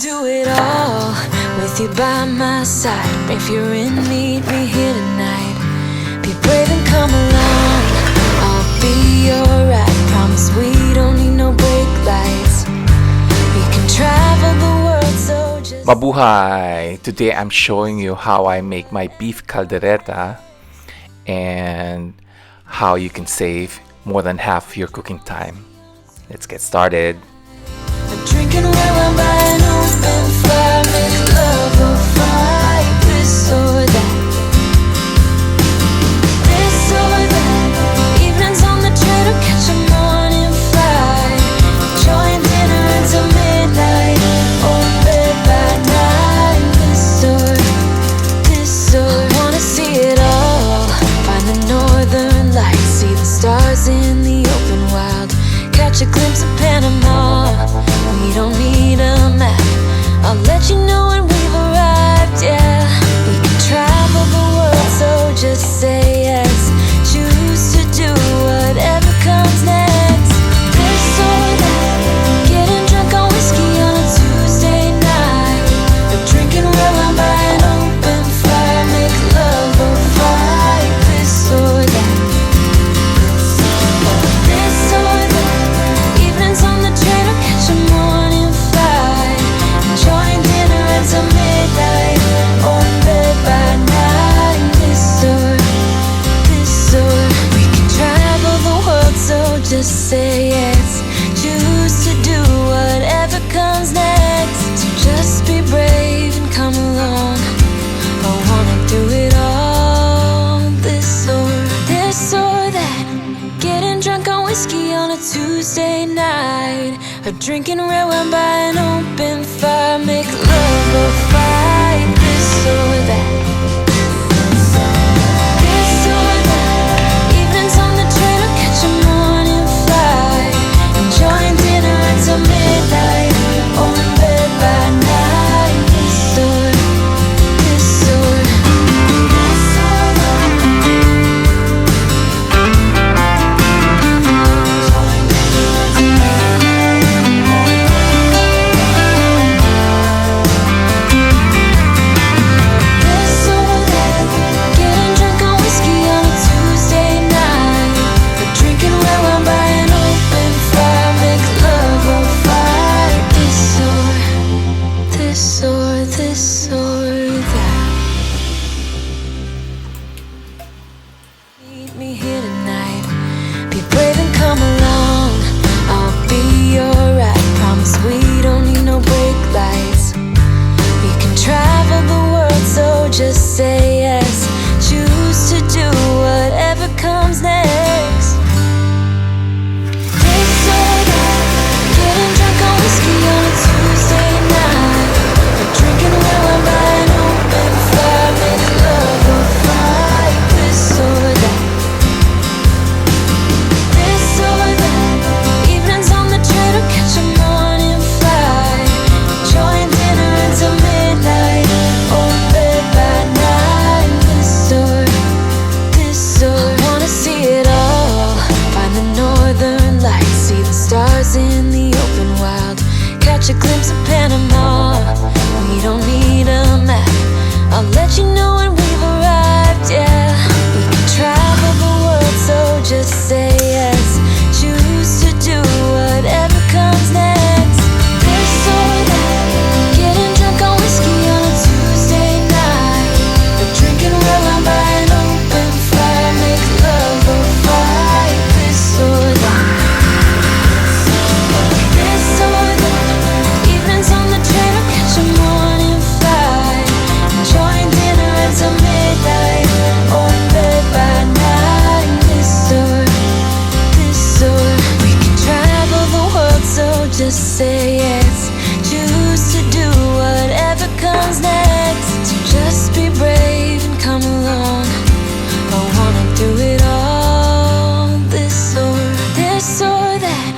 do it all with you by my side. If you're in need, meet me here tonight. Be brave and come along, I'll be alright. Promise we don't need no brake lights. We can travel the world, so just Mabuhay! Today I'm showing you how I make my beef caldereta and how you can save more than half your cooking time. Let's get started. Drinking red wine by an open fire, make love or fight, this or that. This or that. Evenings on the train or catch a morning flight. Enjoying dinner until midnight, or bed by night. This or I wanna see it all. Find the northern lights, see the stars in the open wild. Catch a glimpse of Panama. We don't need a map. I'll let you know when we've arrived, yeah. We can travel the world, so just say yes. Choose to do whatever comes next. This or that. Getting drunk on whiskey on a Tuesday night. Or drinking red wine by an open fire. Make love or fight. This or that. This or that. Evenings on the train or catch a morning flight. Enjoying dinner until midnight, or in bed by night. This or we can travel the world, so just say yes. Choose to do whatever comes next. So just be brave and come along. I wanna do it all. This or that. Getting drunk on whiskey on a Tuesday night. Or drinking red wine by an open fire. Make love or fight. This or that. This or that. Evenings on the train or catch a morning flight. Enjoying dinner until midnight, or in bed by night. This or just say yes. Choose to do whatever comes next. This or that. Getting drunk on whiskey on a Tuesday night. Or drinking red wine by an open fire. Make love or fight. This or that. This or that. Evenings on the train or catch a morning flight. Enjoying dinner until midnight, or bed by night. This or I wanna see it all. Find the northern lights, see the stars in the open wild. Catch a glimpse of Panama. We don't need a map. I'll let you know when we've arrived, yeah. We can travel the world, so just say yes. Choose to do whatever comes next. This or that. Getting drunk on whiskey on a Tuesday night. Or drinking red wine by an open fire. Make love or fight. This or that. This or that. Evenings on the train or catch a morning flight. Enjoying dinner until midnight, or in bed by night. This or we can travel the world, so just say yes. Choose to do whatever comes next. So just be brave and come along. I wanna do it all. This or that.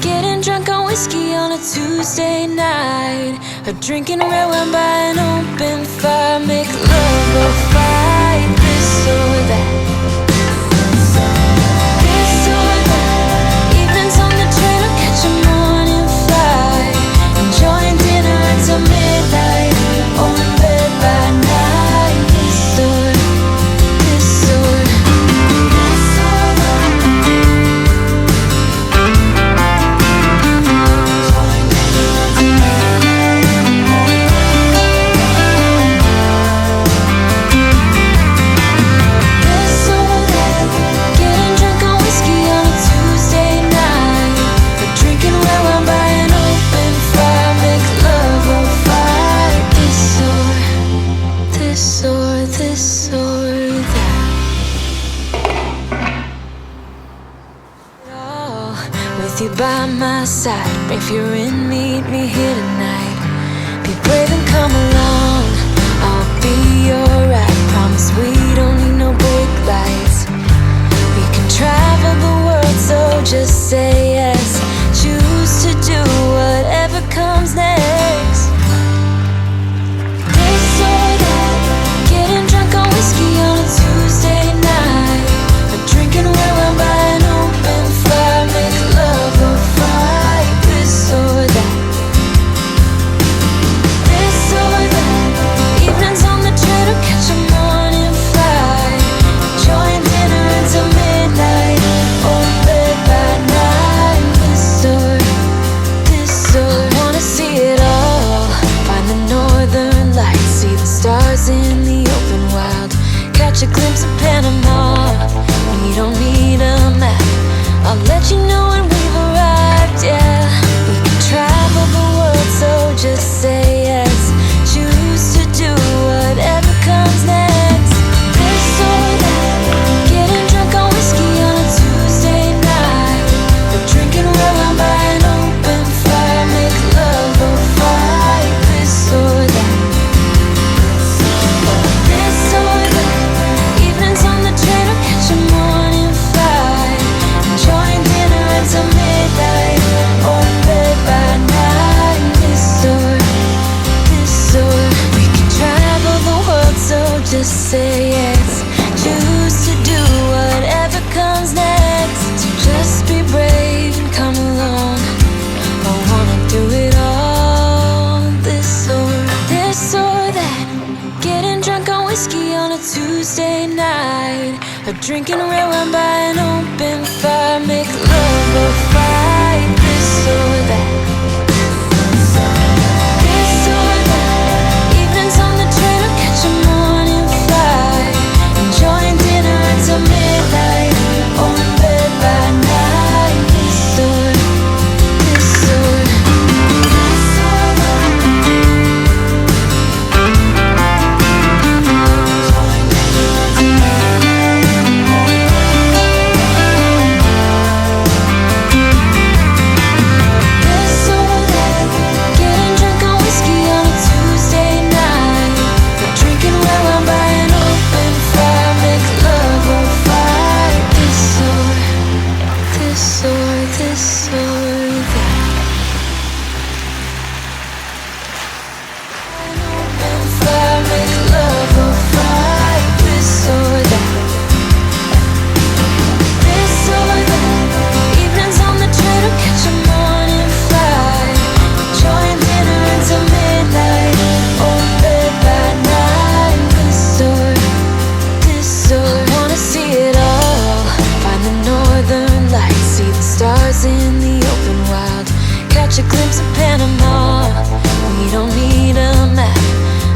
Getting drunk on whiskey on a Tuesday night. Or drinking red wine by an open fire. Make love or fight. This or that. This or that. Evenings on the train or catch a morning flight. Enjoying dinner until midnight. my side. If you're in need, meet me here tonight. Be brave and come along, I'll be alright. Promise we don't need no big lights. We can travel the world, so just say yes. Choose to do whatever comes next. This or that, getting drunk on whiskey on a Tuesday night, or drinking red wine by an open fire, make love or fight. This or that, this or that, evenings on the train or catch a morning flight, enjoying dinner until midnight, or bed by night. This or wanna see it all, find the northern lights, see the stars in the open wild, catch a glimpse of Panama. We don't need a map, I'll let you know when we've arrived. Yeah, we can travel the world, so just say yes. Choose to do whatever comes next. This or that, getting drunk on whiskey on a Tuesday night, or drinking red wine by an open fire, make love or fight. This or that, this or that, evenings on the train or catch a morning flight, enjoying dinner until midnight, or bed by night. This or we can travel the world, so just say yes. Choose to do whatever comes next. So just be brave and come along, I wanna do it all. This or that, getting drunk on whiskey on a Tuesday night, or drinking red wine by an open fire, make love or fight. This or that, this or that, evenings on the train or catch a morning flight, enjoying dinner until midnight, or in bed by night. This or getting drunk on whiskey on a Tuesday night, or drinking red wine by an open fire, make love or fight. This or that, an open fire, make love or fight. This or that, this or that, evenings on the train or catch a morning flight, enjoying dinner until midnight, or bed by night. This or wanna see it all, find the northern lights, see the stars in the open wild, catch a glimpse of Panama. We don't need a map,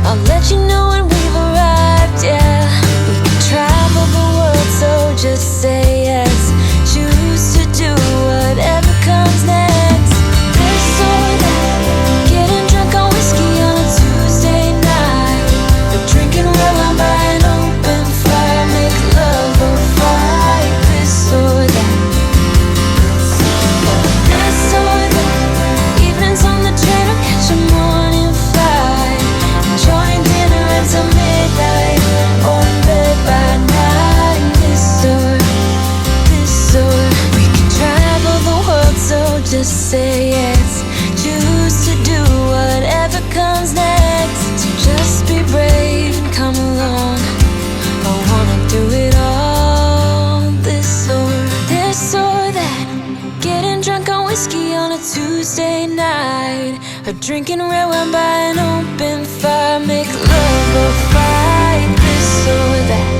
I'll let you know when we've arrived. Yeah, we can travel the world, so just say yes. Choose to do whatever comes next. This or that, getting drunk on whiskey on a Tuesday night, or drinking red wine by an open fire, make love or fight. This or that, this or that, evenings on the train or catch a morning flight, enjoying dinner until midnight, or in bed by night. This or we can travel the world, so just say yes. Choose to do whatever comes next. So just be brave and come along, I wanna do it all. This or that, getting drunk on whiskey on a Tuesday night, or drinking red wine by an open fire, make love or fight. This or that.